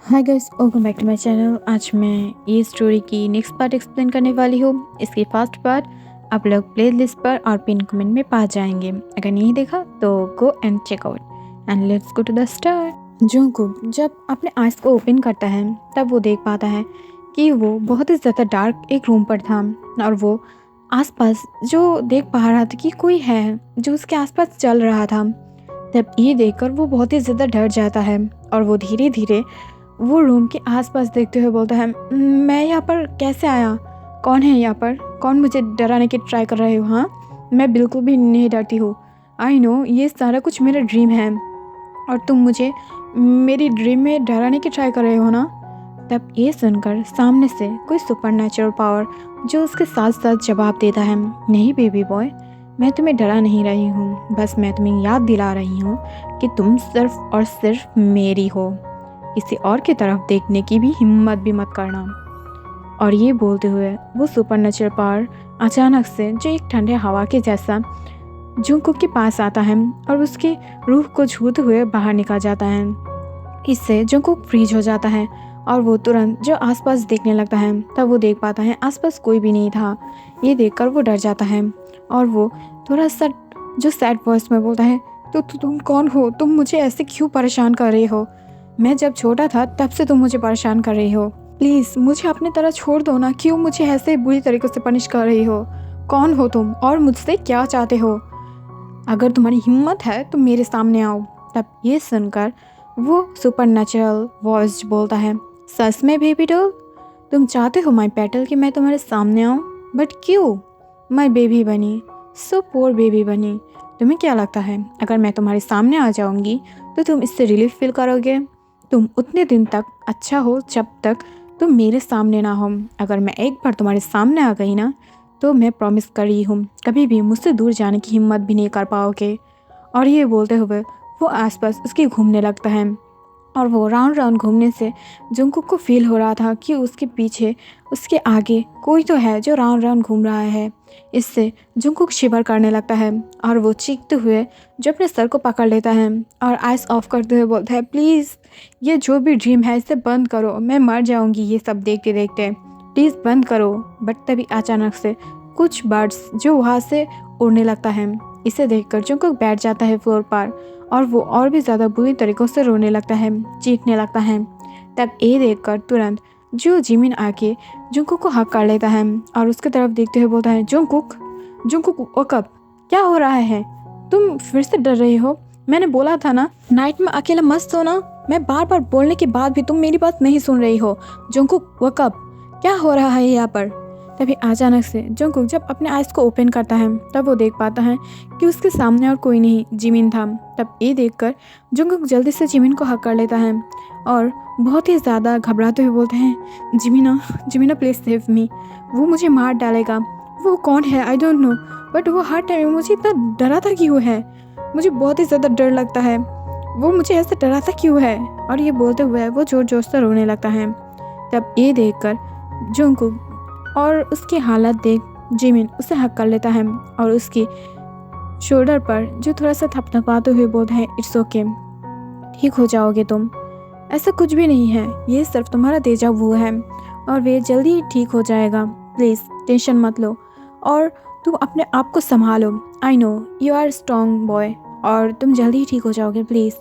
Hi guys, welcome back to my channel. आज मैं ये स्टोरी की नेक्स्ट पार्ट एक्सप्लेन करने वाली हूँ। इसकी फर्स्ट पार्ट आप लोग प्ले लिस्ट पर और पिन कमेंट में पा जाएंगे। अगर नहीं देखा तो go and check out and let's go to the start. Jungkook जब अपने आइज को ओपन करता है तब वो देख पाता है कि वो बहुत ही ज़्यादा डार्क एक रूम पर था और वो आसपास जो देख पा रहा था कि कोई है जो उसके आसपास चल रहा था। तब ये देखकर वो बहुत ही ज़्यादा डर जाता है और वो धीरे धीरे वो रूम के आसपास देखते हुए बोलता है, मैं यहाँ पर कैसे आया? कौन है यहाँ पर? कौन मुझे डराने की ट्राई कर रहे हो? हाँ, मैं बिल्कुल भी नहीं डरती हूँ। आई नो ये सारा कुछ मेरा ड्रीम है और तुम मुझे मेरी ड्रीम में डराने की ट्राई कर रहे हो ना। तब ये सुनकर सामने से कोई सुपरनैचुरल पावर जो उसके साथ साथ जवाब देता है, नहीं बेबी बॉय, मैं तुम्हें डरा नहीं रही हूँ, बस मैं तुम्हें याद दिला रही हूँ कि तुम सिर्फ और सिर्फ मेरी हो। किसी और की तरफ देखने की भी हिम्मत भी मत करना। और ये बोलते हुए वो सुपरनैचुरल पावर अचानक से जो एक ठंडे हवा के जैसा जंगकुक के पास आता है और उसकी रूह को छूते हुए बाहर निकल जाता है। इससे जंगकुक फ्रीज हो जाता है और वो तुरंत जो आसपास देखने लगता है तब वो देख पाता है आसपास कोई भी नहीं था। ये देखकर वो डर जाता है और वो थोड़ा सा जो सैड वॉइस में बोलता है, तो तुम कौन हो? तुम मुझे ऐसे क्यों परेशान कर रहे हो? मैं जब छोटा था तब से तुम मुझे परेशान कर रही हो। प्लीज़ मुझे अपनी तरह छोड़ दो ना। क्यों मुझे ऐसे बुरी तरीक़े से पनिश कर रही हो? कौन हो तुम और मुझसे क्या चाहते हो? अगर तुम्हारी हिम्मत है तो मेरे सामने आओ। तब ये सुनकर वो सुपरनैचुरल वॉइस बोलता है, सच में बेबी डॉल, तुम चाहते हो माय पेटल कि मैं तुम्हारे सामने आऊँ? बट क्यों? माय बेबी बनी, सो पोर बेबी बनी। तुम्हें क्या लगता है अगर मैं तुम्हारे सामने आ जाऊंगी तो तुम इससे रिलीफ फील करोगे? तुम उतने दिन तक अच्छा हो जब तक तुम मेरे सामने ना हो। अगर मैं एक बार तुम्हारे सामने आ गई ना तो मैं प्रॉमिस कर रही हूँ कभी भी मुझसे दूर जाने की हिम्मत भी नहीं कर पाओगे। और ये बोलते हुए वो आसपास उसके घूमने लगता है और वो राउंड राउंड घूमने से जंगकुक को फील हो रहा था कि उसके पीछे उसके आगे कोई तो है जो राउंड राउंड घूम रहा है। इससे जंगकुक शिवर करने लगता है और वो चीखते हुए जो अपने सर को पकड़ लेता है और आइस ऑफ करते हुए बोलता है, प्लीज़ ये जो भी ड्रीम है इसे बंद करो, मैं मर जाऊंगी ये सब देखते देखते, प्लीज़ बंद करो। बट तभी अचानक से कुछ बर्ड्स जो वहाँ से उड़ने लगता है। इसे देखकर जंगकुक बैठ जाता है फ्लोर पर और वो और भी ज़्यादा बुरी तरीक़ों से रोने लगता है, चीखने लगता है। तब ये देखकर तुरंत जो जिमिन आके जंगकुक को हक कर लेता है और उसकी तरफ देखते हुए बोलता है, जंगकुक, जंगकुक वकअप, क्या हो रहा है? तुम फिर से डर रही हो? मैंने बोला था ना नाइट में अकेला मत सोना। मैं बार बार बोलने के बाद भी तुम मेरी बात नहीं सुन रही हो। जंगकुक वकअप, क्या हो रहा है यहाँ पर? तभी अचानक से जंगकुक जब अपने आइज को ओपन करता है तब वो देख पाता है कि उसके सामने और कोई नहीं, जिमिन था। तब ये देखकर जंगकुक जल्दी से जिमिन को हक कर लेता है और बहुत ही ज़्यादा घबराते हुए बोलते हैं, जिमिना, जिमिना प्लीज़ सेव मी, वो मुझे मार डालेगा। वो कौन है? आई डोंट नो, बट वो हर टाइम मुझे इतना डराता क्यों है? मुझे बहुत ही ज़्यादा डर लगता है। वो मुझे ऐसे डराता क्यों है? और ये बोलते हुए वो जोर जोर से रोने लगता है। तब ये देखकर जंगकुक और उसकी हालत देख जिमिन उसे हक कर लेता है और उसकी शोल्डर पर जो थोड़ा सा थपथपाते हुए बोलता है, इट्स ओके, ठीक हो जाओगे तुम, ऐसा कुछ भी नहीं है, ये सिर्फ तुम्हारा डेजा वू है और वे जल्दी ही ठीक हो जाएगा। प्लीज़ टेंशन मत लो और तुम अपने आप को संभालो। I know you are strong boy और तुम जल्दी ही ठीक हो जाओगे, प्लीज़।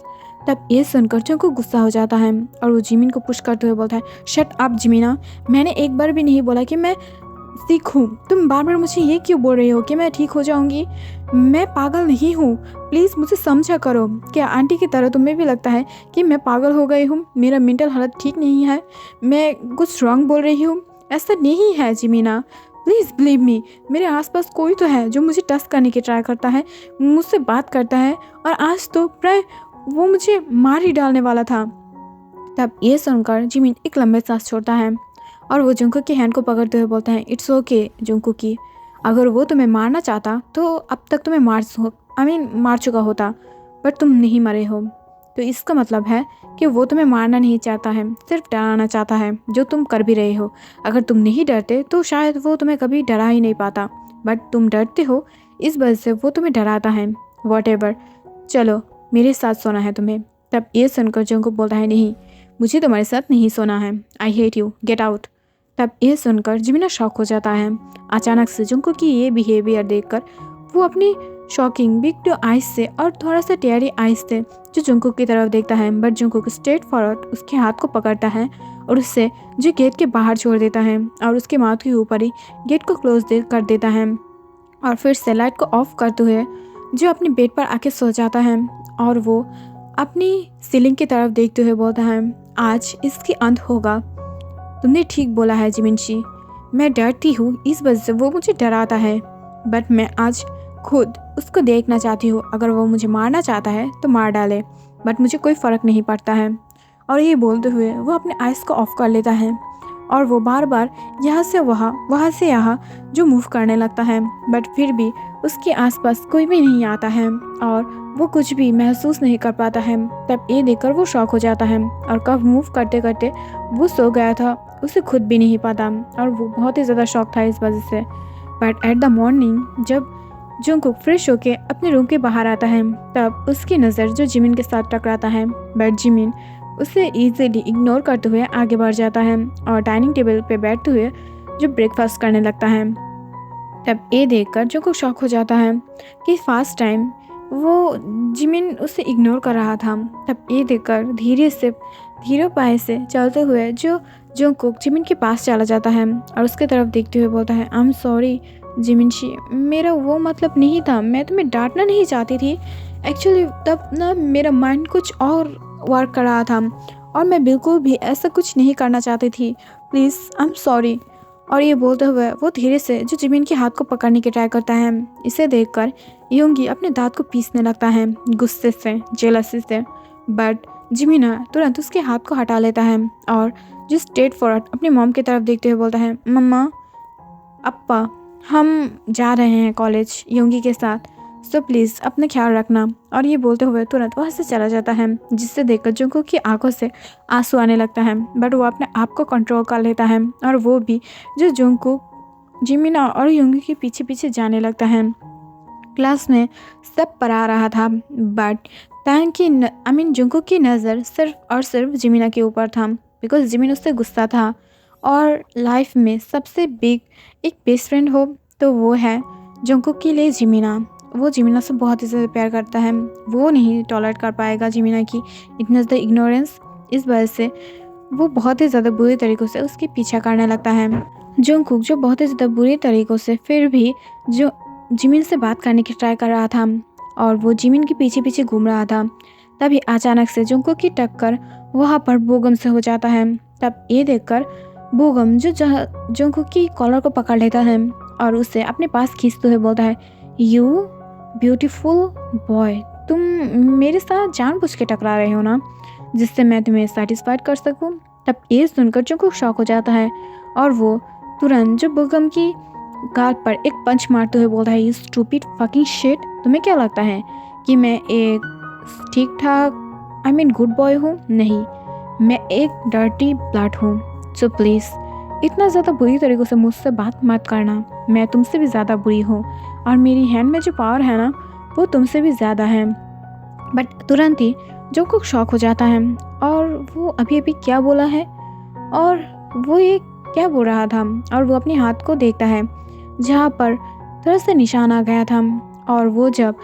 तब ये सुनकर जंगकुक गुस्सा हो जाता है और वो जिमिन को पुश करते हुए बोलता है, शट अप जिमिना, मैंने एक बार भी नहीं बोला कि मैं सीखूं। तुम बार बार मुझे ये क्यों बोल रही हो कि मैं ठीक हो जाऊंगी? मैं पागल नहीं हूँ, प्लीज़ मुझे समझा करो। क्या आंटी की तरह तुम्हें भी लगता है कि मैं पागल हो गई हूँ? मेरा मेंटल हालत ठीक नहीं है, मैं कुछ रॉन्ग बोल रही हूँ? ऐसा नहीं है जिमिना, प्लीज़ बिलीव मी, मेरे आसपास कोई तो है जो मुझे टच करने की ट्राई करता है, मुझसे बात करता है और आज तो प्राय वो मुझे मार ही डालने वाला था। तब ये सुनकर जिमिन एक लंबे सांस छोड़ता है और वो जंगकुक की हैंड को पकड़ते हुए बोलता है, इट्स ओके जंगकुक की, अगर वो तुम्हें मारना चाहता तो अब तक तुम्हें मार चुका होता, बट तुम नहीं मरे हो, तो इसका मतलब है कि वो तुम्हें मारना नहीं चाहता है, सिर्फ डराना चाहता है, जो तुम कर भी रहे हो। अगर तुम नहीं डरते तो शायद वो तुम्हें कभी डरा ही नहीं पाता, बट तुम डरते हो, इस वजह से वो तुम्हें डराता है। वॉट एवर, चलो मेरे साथ सोना है तुम्हें। तब ये सुनकर जंगकुक बोलता है, नहीं मुझे तुम्हारे साथ नहीं सोना है। I hate you, get out. तब ये सुनकर जिमिना शॉक हो जाता है। अचानक से जुंकुक की ये बिहेवियर देखकर वो अपनी शॉकिंग बिग आइज से और थोड़ा सा टेयरी आइज से जो जुंकुक की तरफ देखता है, बट जुंकुक स्ट्रेट फॉरवर्ड उसके हाथ को पकड़ता है और उससे जो गेट के बाहर छोड़ देता है और उसके माउथ के ऊपर ही गेट को क्लोज कर देता है और फिर से लाइट को ऑफ करते हुए जो अपने बेड पर आके सो जाता है और वो अपनी सीलिंग की तरफ देखते हुए बोलता है, आज इसकी अंत होगा। तुमने ठीक बोला है जिमिनशी, मैं डरती हूँ, इस वजह से वो मुझे डराता है, बट मैं आज खुद उसको देखना चाहती हूँ। अगर वो मुझे मारना चाहता है तो मार डाले, बट मुझे कोई फ़र्क नहीं पड़ता है। और ये बोलते हुए वो अपने आइज़ को ऑफ कर लेता है और वो बार बार यहाँ से वहाँ से यहाँ जो मूव करने लगता है, बट फिर भी उसके आसपास कोई भी नहीं आता है और वो कुछ भी महसूस नहीं कर पाता है। तब ये देखकर वो शॉक हो जाता है और कब मूव करते करते वो सो गया था उसे खुद भी नहीं पता और वो बहुत ही ज़्यादा शॉक था इस वजह से। बट एट द मॉर्निंग जब जुंकुक फ्रेश होके अपने रूम के बाहर आता है तब उसकी नज़र जो जिमिन के साथ टकराता है, बट जिमिन उसे ईजिली इग्नोर करते हुए आगे बढ़ जाता है और डाइनिंग टेबल पे बैठते हुए जो ब्रेकफास्ट करने लगता है। तब ये देखकर जुंकुक शॉक हो जाता है कि फर्स्ट टाइम वो जिमिन उसे इग्नोर कर रहा था। तब ये देखकर धीरे पाए से चलते हुए जो जुंकुक जिमिन के पास चला जाता है और उसके तरफ देखते हुए बोलता है, आई एम सॉरी जिमिनशी, मेरा वो मतलब नहीं था, मैं तुम्हें डांटना नहीं चाहती थी। एक्चुअली तब ना मेरा माइंड कुछ और वर्क कर रहा था और मैं बिल्कुल भी ऐसा कुछ नहीं करना चाहती थी, प्लीज़ आई एम सॉरी। और ये बोलते हुए वो धीरे से जो जिमिन के हाथ को पकड़ने की ट्राई करता है। इसे देखकर योंगी अपने दांत को पीसने लगता है गुस्से से, जेलसी से, बट जिमिना तुरंत उसके हाथ को हटा लेता है और जो स्ट्रेट फॉरवर्ड अपनी मॉम की तरफ देखते हुए बोलता है, मम्मा अप्पा हम जा रहे हैं कॉलेज योंगी के साथ, सो प्लीज़ अपना ख्याल रखना। और ये बोलते हुए तुरंत वहाँ से चला जाता है, जिससे देखकर जुंकुक की आंखों से आंसू आने लगता है, बट वो अपने आप को कंट्रोल कर लेता है और वो भी जो जुंकुक जिमिना और योंगी के पीछे पीछे जाने लगता है। क्लास में सब पढ़ा रहा था, बट जुंकुक की नज़र सिर्फ और सिर्फ जिमिना के ऊपर था, बिकॉज जिमिन उससे गुस्सा था और लाइफ में सबसे बिग एक बेस्ट फ्रेंड हो तो वो है जुंकुक के लिए जिमिना। वो जिमिना से बहुत ही ज़्यादा प्यार करता है, वो नहीं टॉलरेट कर पाएगा जिमिना की इतना ज़्यादा इग्नोरेंस। इस वजह से वो बहुत ही ज़्यादा बुरी तरीक़ों से उसके पीछा करने लगता है। जुंकुक जो बहुत ही ज़्यादा बुरी तरीक़ों से फिर भी जो जिमिन से बात करने की ट्राई कर रहा था और वो जिमिन के पीछे पीछे घूम रहा था, तभी अचानक से जुंकुक की टक्कर वहाँ पर बोगम से हो जाता है। तब ये देखकर बोगम जो जुंकुक की कॉलर को पकड़ लेता है और उसे अपने पास खींचते हुए बोलता है, यू ब्यूटीफुल बॉय, तुम मेरे साथ जानबूझ के टकरा रहे हो ना, जिससे मैं तुम्हें सेटिस्फाइड कर सकूं। तब ये सुनकर जुंकुक शॉक हो जाता है और वो तुरंत जो बोगम की गाल पर एक पंच मारते हुए बोलता है, यू स्टूपिड फकिंग शिट, तुम्हें क्या लगता है कि मैं एक ठीक ठाक गुड बॉय हूँ? नहीं, मैं एक डर्टी ब्लड हूँ। सो प्लीज़ इतना ज़्यादा बुरी तरीक़ों से मुझसे बात मत करना, मैं तुमसे भी ज़्यादा बुरी हूँ और मेरी हैंड में जो पावर है ना वो तुमसे भी ज़्यादा है। बट तुरंत ही जुंकुक शॉक हो जाता है और वो अभी अभी क्या बोला है और वो ये क्या बोल रहा था, और वो अपने हाथ को देखता है जहाँ पर थोड़ा सा निशान आ गया था और वो जब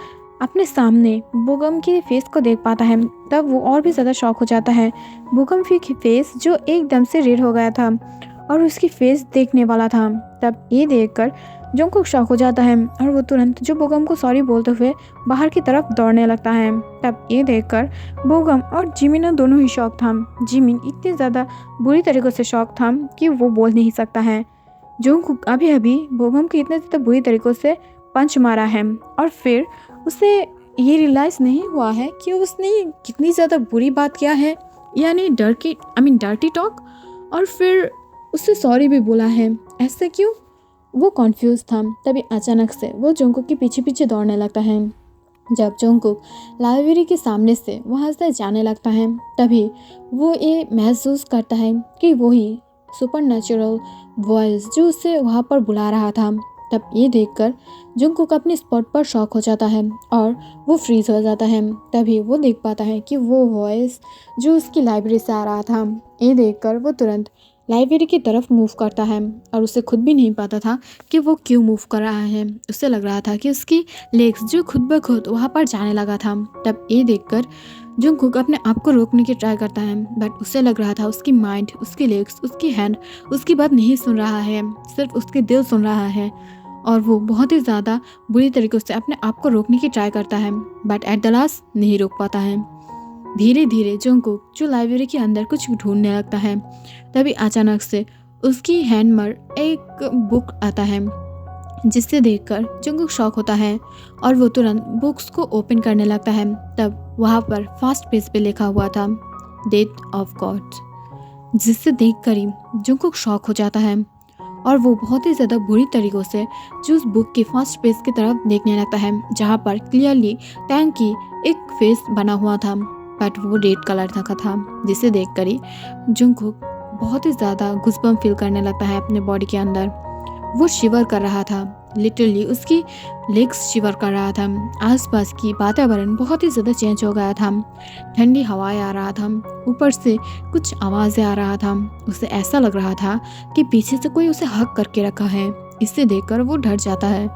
अपने सामने बोगम के फेस को देख पाता है तब वो और भी ज़्यादा शॉक हो जाता है। बोगम की फेस जो एकदम से रेड हो गया था और उसकी फेस देखने वाला था। तब ये देखकर जुंकुक शॉक हो जाता है और वो तुरंत जो बोगम को सॉरी बोलते हुए बाहर की तरफ दौड़ने लगता है। तब ये देखकर बोगम और जिमिन दोनों ही शॉक था। जिमिन इतने ज़्यादा बुरी तरीक़ों से शॉक था कि वो बोल नहीं सकता है। जुंकुक अभी अभी बोगम को इतने ज़्यादा बुरी तरीक़ों से पंच मारा है और फिर उसे ये रियलाइज़ नहीं हुआ है कि उसने कितनी ज़्यादा बुरी बात किया है, यानी डर्टी टॉक, और फिर उससे सॉरी भी बोला है। ऐसे क्यों? वो कॉन्फ्यूज़ था। तभी अचानक से वो जुंकुक के पीछे पीछे दौड़ने लगता है। जब जुंकुक लाइब्रेरी के सामने से वहाँ से जाने लगता है तभी वो ये महसूस करता है कि वही सुपर नेचुरल वॉइस जो उसे वहाँ पर बुला रहा था तब ये देखकर जंगकुक अपने स्पॉट पर शॉक हो जाता है और वो फ्रीज हो जाता है। तभी वो देख पाता है कि वो वॉइस जो उसकी लाइब्रेरी से आ रहा था। ये देखकर वो तुरंत लाइब्रेरी की तरफ मूव करता है और उसे खुद भी नहीं पता था कि वो क्यों मूव कर रहा है। उसे लग रहा था कि उसकी लेग्स जो खुद ब खुद वहाँ पर जाने लगा था। तब ये देखकर जंगकुक अपने आप को रोकने की ट्राई करता है, बट उसे लग रहा था उसकी माइंड, उसकी लेग्स, उसकी हैंड उसकी बात नहीं सुन रहा है, सिर्फ उसके दिल सुन रहा है। और वो बहुत ही ज़्यादा बुरी तरीके से अपने आप को रोकने की ट्राई करता है, बट एट द लास्ट नहीं रोक पाता है। धीरे धीरे जंगकुक जो लाइब्रेरी के अंदर कुछ ढूंढने लगता है, तभी अचानक से उसकी हैंड में एक बुक आता है, जिसे देखकर जंगकुक शॉक होता है और वो तुरंत बुक्स को ओपन करने लगता है। तब वहाँ पर फास्ट पेज पे लिखा हुआ था डेथ ऑफ गॉड, जिसे देखकर ही जंगकुक शॉक हो जाता है और वो बहुत ही ज़्यादा बुरी तरीक़ों से जो उस बुक के फर्स्ट पेज की तरफ देखने लगता है, जहाँ पर क्लियरली टैंक की एक फेस बना हुआ था, बट वो रेड कलर का था, जिसे देखकर ही जंगकुक बहुत ही ज़्यादा गुस्बम फील करने लगता है अपने बॉडी के अंदर। वो शिवर कर रहा था, लिटरली उसकी लेग्स शिवर कर रहा था। आसपास की वातावरण बहुत ही ज़्यादा चेंज हो गया था, ठंडी हवाएं आ रहा था, ऊपर से कुछ आवाज़ें आ रहा था। उसे ऐसा लग रहा था कि पीछे से कोई उसे हक करके रखा है। इसे देखकर वो डर जाता है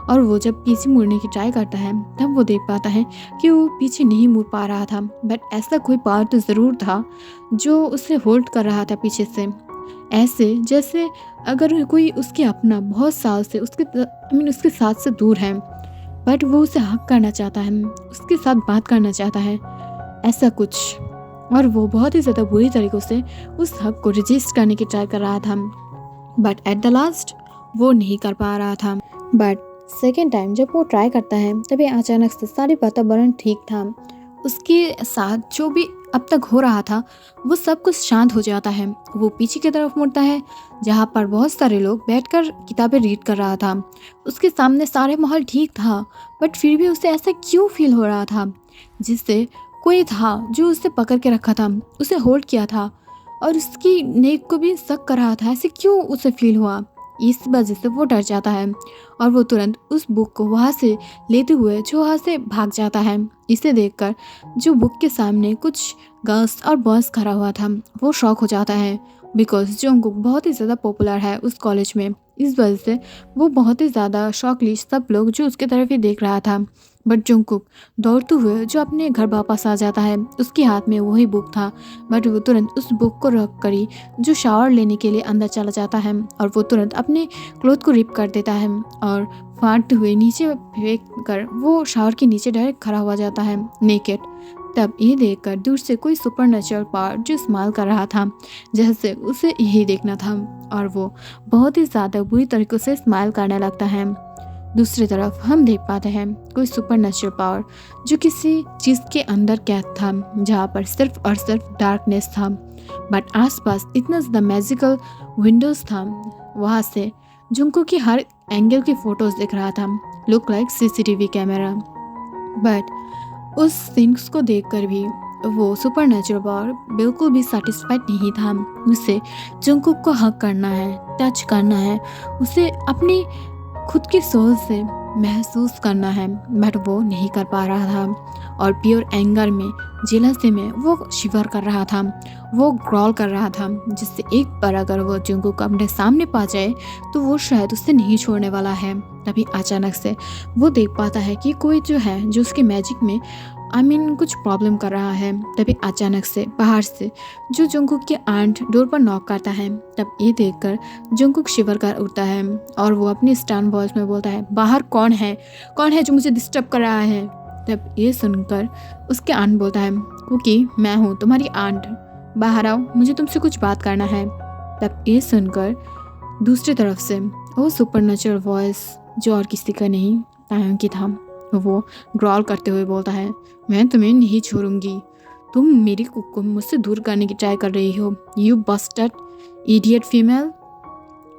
और वो जब पीछे मुड़ने की ट्राई करता है, तब वो देख पाता है कि वो पीछे नहीं मुड़ पा रहा था, बट ऐसा कोई पावर तो ज़रूर था जो उसे होल्ड कर रहा था पीछे से, ऐसे जैसे अगर कोई उसके अपना बहुत साल से उसके साथ से दूर है, बट वो उसे हक करना चाहता है, उसके साथ बात करना चाहता है, ऐसा कुछ। और वो बहुत ही ज़्यादा बुरी तरीक़ों से उस हक को रजिस्ट करने की ट्राई कर रहा था, बट एट द लास्ट वो नहीं कर पा रहा था। बट सेकेंड टाइम जब वो ट्राई करता है, तभी अचानक से सारी वातावरण ठीक था। उसके साथ जो भी अब तक हो रहा था वो सब कुछ शांत हो जाता है। वो पीछे की तरफ मुड़ता है, जहाँ पर बहुत सारे लोग बैठकर किताबें रीड कर रहा था। उसके सामने सारे माहौल ठीक था, बट फिर भी उसे ऐसा क्यों फील हो रहा था, जिससे कोई था जो उसे पकड़ के रखा था, उसे होल्ड किया था और उसकी नेक को भी शक कर रहा था। ऐसे क्यों उसे फील हुआ? इस वजह से वो डर जाता है और वो तुरंत उस बुक को वहाँ से लेते हुए जो वहाँ से भाग जाता है। इसे देखकर जो बुक के सामने कुछ गर्ल्स और बॉयज़ खड़ा हुआ था, वो शॉक हो जाता है, बिकॉज जंगकुक बहुत ही ज़्यादा पॉपुलर है उस कॉलेज में। इस वजह से वो बहुत ही ज़्यादा शॉकली सब लोग जो उसके तरफ ही देख रहा था। बट जंगकुक दौड़ते हुए जो अपने घर वापस आ जाता है, उसके हाथ में वही बुक था, बट वो तुरंत उस बुक को रख कर ही जो शावर लेने के लिए अंदर चला जाता है और वो तुरंत अपने क्लोथ को रिप कर देता है और फाड़ते हुए नीचे फेंक कर वो शावर के नीचे डायरेक्ट खड़ा हुआ जाता है नेकेड। तब ये देखकर दूर से कोई सुपर नेचुरल पावर जो स्माइल कर रहा था, जैसे उसे यही देखना था, और वो बहुत ही ज़्यादा बुरी तरीके से स्माइल करने लगता है। दूसरी तरफ हम देख पाते हैं कोई सुपर नेचुरल पावर जो किसी चीज़ के अंदर कैद था, जहाँ पर सिर्फ और सिर्फ डार्कनेस था, बट आसपास इतना ज़्यादा मैजिकल विंडोज़ था। वहाँ से जंगकुक की हर एंगल की फ़ोटोज़ दिख रहा था, look like CCTV camera. But उस सीन्स को देखकर भी वो सुपर नेचुरल पावर बिल्कुल भी सेटिस्फाइड नहीं था। उसे जंगकुक को हक करना है, टच करना है, उसे अपनी खुद की सोच से महसूस करना है, बट वो नहीं कर पा रहा था और प्योर एंगर में, जेलसी में वो शिवर कर रहा था, वो ग्रॉल कर रहा था, जिससे एक बार अगर वो जंगकुक अपने सामने पा जाए तो वो शायद उससे नहीं छोड़ने वाला है। तभी अचानक से वो देख पाता है कि कोई जो है जो उसके मैजिक में कुछ प्रॉब्लम कर रहा है। तभी अचानक से बाहर से जो जंगकुक के आंट डोर पर नॉक करता है। तब ये देखकर जंगकुक शिवर कर उठता है और वो अपनी स्टर्न वॉइस में बोलता है, बाहर कौन है जो मुझे डिस्टर्ब कर रहा है। तब ये सुनकर उसके आंट बोलता है, क्योंकि मैं हूँ तुम्हारी आंट, बाहर आओ, मुझे तुमसे कुछ बात करना है। तब ये सुनकर दूसरी तरफ से वो सुपर नेचुरल वॉइस जो और किसी का नहीं तायंग की था, वो ग्रॉल करते हुए बोलता है, मैं तुम्हें नहीं छोड़ूंगी, तुम मेरी कुक को मुझसे दूर करने की ट्राई कर रही हो, यू बस्टर्ड इडियट फीमेल।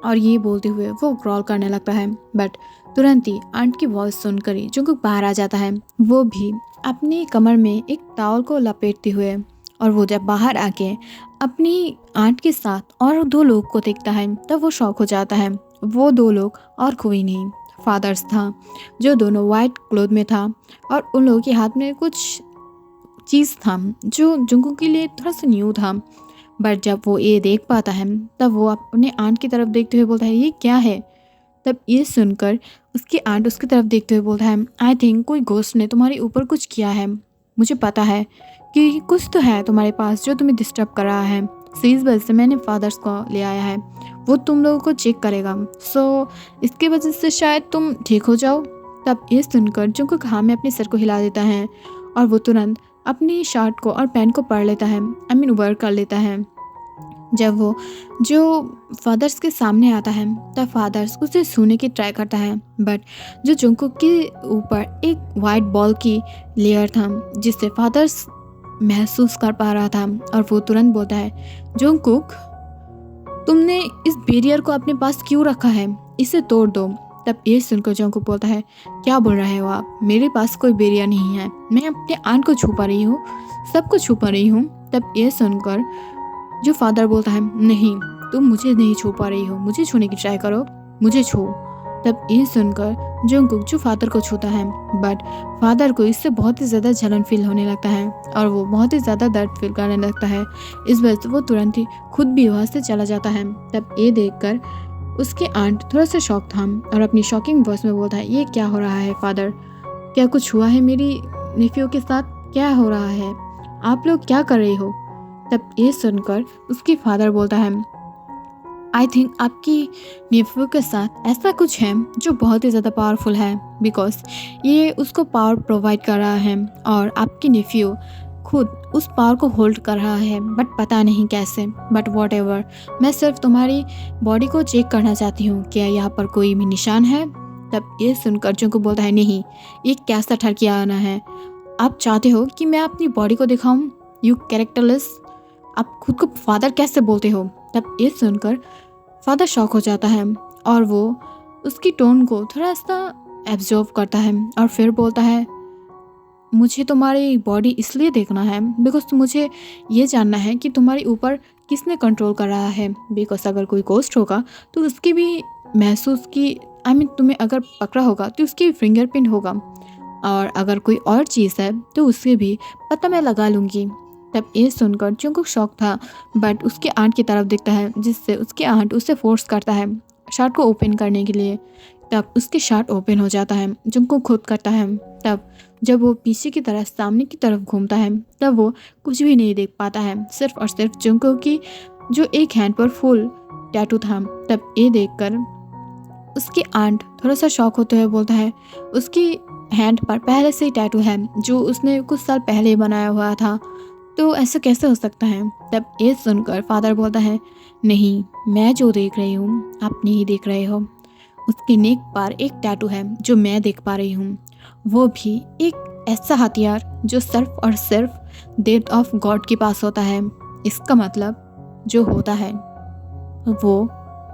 और ये बोलते हुए वो ग्रॉल करने लगता है, बट तुरंत ही आंट की वॉइस सुनकर ही जंगकुक बाहर आ जाता है, वो भी अपनी कमर में एक टॉवल को लपेटते हुए। और वो जब बाहर आके अपनी आंट के साथ और 2 लोग को देखता है, तब वो शॉक हो जाता है। वो दो लोग और कोई नहीं, फादर्स था, जो दोनों वाइट क्लोथ में था और उन लोगों के हाथ में कुछ चीज़ था जो जुंगकुक के लिए थोड़ा सा न्यू था। बट जब वो ये देख पाता है तब वो अपने आंट की तरफ देखते हुए बोलता है ये क्या है। तब ये सुनकर उसकी आंट उसकी तरफ देखते हुए बोलता है आई थिंक कोई घोस्ट ने तुम्हारे ऊपर कुछ किया है। मुझे पता है कि कुछ तो है तुम्हारे पास जो तुम्हें डिस्टर्ब कर रहा है। सो इस वजह से मैंने फादर्स को ले आया है, वो तुम लोगों को चेक करेगा। सो इसकी वजह से शायद तुम ठीक हो जाओ। तब ये सुनकर जुंगकुक हाँ में अपने सर को हिला देता है और वो तुरंत अपनी शर्ट को और पैंट को पढ़ लेता है, वर्क कर लेता है। जब वो जो फादर्स के सामने आता है तब फादर्स उसे छूने की ट्राई करता है, बट जो जुंगकुक के ऊपर एक वाइट बॉल की लेयर था जिससे फादर्स महसूस कर पा रहा था। और वो तुरंत बोलता है जुंगकुक तुमने इस बैरियर को अपने पास क्यों रखा है, इसे तोड़ दो। तब ये सुनकर जुंगकुक बोलता है क्या बोल रहे हो आप, मेरे पास कोई बैरियर नहीं है, मैं अपने आंट को छुपा रही हूँ, सब कुछ छुपा रही हूँ। तब ये सुनकर जो फादर बोलता है नहीं तुम मुझे नहीं छू पा रही हो, मुझे छूने की ट्राई करो, मुझे छू। तब ये सुनकर जुंगकुक जो फादर को छूता है बट फादर को इससे बहुत ही ज़्यादा जलन फील होने लगता है और वो बहुत ही ज़्यादा दर्द फील करने लगता है। इस वजह से वो तुरंत ही खुद भी वहाँ से चला जाता है। तब ये देखकर उसके आंट थोड़ा सा शॉक था और अपनी शॉकिंग वॉइस में बोलता है ये क्या हो रहा है फादर, क्या कुछ हुआ है मेरी नेफ्यू के साथ, क्या हो रहा है, आप लोग क्या कर रहे हो। तब ये सुनकर उसकी फादर बोलता है आई थिंक आपकी नेफ्यू के साथ ऐसा कुछ है जो बहुत ही ज़्यादा पावरफुल है, बिकॉज ये उसको पावर प्रोवाइड कर रहा है और आपकी नेफ्यू खुद उस पावर को होल्ड कर रहा है, बट पता नहीं कैसे। बट वॉट एवर, मैं सिर्फ तुम्हारी बॉडी को चेक करना चाहती हूँ, क्या यहाँ पर कोई भी निशान है। तब ये सुनकर जुंगकुक बोलता है नहीं, ये कैसा ठरकियाना है, आप चाहते हो कि मैं अपनी बॉडी को दिखाऊं, यू कैरेक्टरलेस, आप खुद को फादर कैसे बोलते हो। तब ये सुनकर फादर शॉक हो जाता है और वो उसकी टोन को थोड़ा सा एब्जॉर्व करता है और फिर बोलता है मुझे तुम्हारी बॉडी इसलिए देखना है बिकॉज मुझे ये जानना है कि तुम्हारे ऊपर किसने कंट्रोल कर रहा है, बिकॉज अगर कोई गोस्ट होगा तो उसकी भी महसूस की तुम्हें अगर पकड़ा होगा तो उसकी फिंगरप्रिंट होगा, और अगर कोई और चीज़ है तो उसके भी पता मैं लगा लूँगी। तब ये सुनकर जुंगकुक शॉक था बट उसके आंट की तरफ देखता है जिससे उसके आंट उसे फोर्स करता है शर्ट को ओपन करने के लिए। तब उसके शर्ट ओपन हो जाता है, जुंगकुक खुद करता है। तब जब वो पीछे की तरफ सामने की तरफ घूमता है तब वो कुछ भी नहीं देख पाता है, सिर्फ और सिर्फ जुंगकुक की जो एक हैंड पर फुल टैटू था। तब ये देखकर उसकी आंट थोड़ा सा शॉक होते हुए बोलता है उसकी हैंड पर पहले से ही टैटू है जो उसने कुछ साल पहले बनाया हुआ था, तो ऐसा कैसे हो सकता है। तब ये सुनकर फादर बोलता है नहीं, मैं जो देख रही हूँ आप नहीं देख रहे हो, उसके नेक पर एक टैटू है जो मैं देख पा रही हूँ, वो भी एक ऐसा हथियार जो सिर्फ और सिर्फ डेथ ऑफ गॉड के पास होता है। इसका मतलब जो होता है वो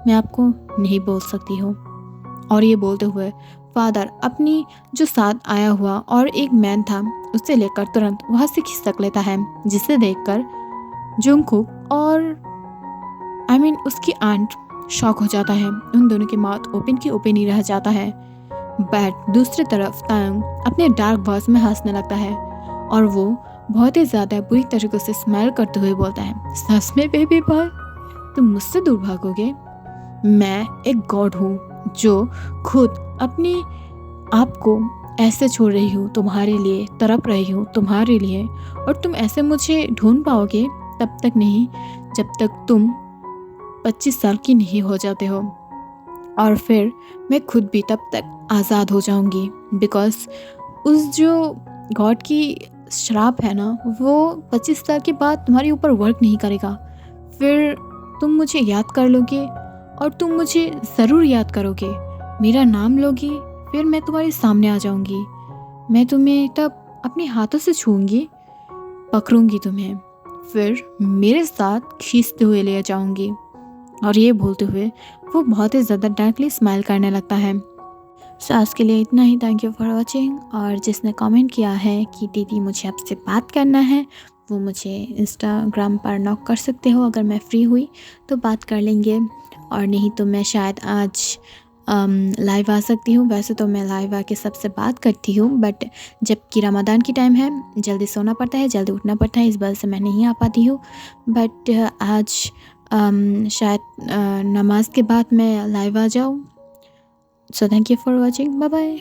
मैं आपको नहीं बोल सकती हूँ। और ये बोलते हुए फादर अपनी जो साथ आया हुआ और एक मैन था उसे लेकर तुरंत वहाँ से खिसक लेता है, जिसे देखकर जुंगकुक और उसकी आंट शॉक हो जाता है। उन दोनों की माउथ ओपन की ओपन ही रह जाता है। बट दूसरी तरफ तांग अपने डार्क वॉइस में हंसने लगता है और वो बहुत ही ज़्यादा बुरी तरीके से स्माइल करते हुए बोलता है सच में बेबी बॉय, तुम मुझसे दूर भागोगे, मैं एक गॉड हूँ जो खुद अपनी आप को ऐसे छोड़ रही हूँ तुम्हारे लिए, तड़प रही हूँ तुम्हारे लिए, और तुम ऐसे मुझे ढूंढ पाओगे तब तक नहीं जब तक तुम 25 साल की नहीं हो जाते हो, और फिर मैं खुद भी तब तक आज़ाद हो जाऊंगी, बिकॉज उस जो गॉड की श्राप है ना वो 25 साल के बाद तुम्हारे ऊपर वर्क नहीं करेगा। फिर तुम मुझे याद कर लोगे और तुम मुझे ज़रूर याद करोगे, मेरा नाम लोगे, फिर मैं तुम्हारे सामने आ जाऊंगी, मैं तुम्हें तब अपने हाथों से छूंगी, पकड़ूंगी तुम्हें, फिर मेरे साथ खींचते हुए ले जाऊंगी। और ये बोलते हुए वो बहुत ही ज़्यादा डार्कली स्माइल करने लगता है। सो आज के लिए इतना ही। Thank you for watching. और जिसने कमेंट किया है कि दीदी मुझे आपसे बात करना है वो मुझे इंस्टाग्राम पर नॉक कर सकते हो। अगर मैं फ्री हुई तो बात कर लेंगे, और नहीं तो मैं शायद आज लाइव आ सकती हूँ। वैसे तो मैं लाइव आके सबसे बात करती हूँ, बट जबकि रमज़ान की टाइम है, जल्दी सोना पड़ता है, जल्दी उठना पड़ता है, इस वजह से मैं नहीं आ पाती हूँ। बट आज शायद नमाज के बाद मैं लाइव आ जाऊँ। So thank you for watching, bye bye.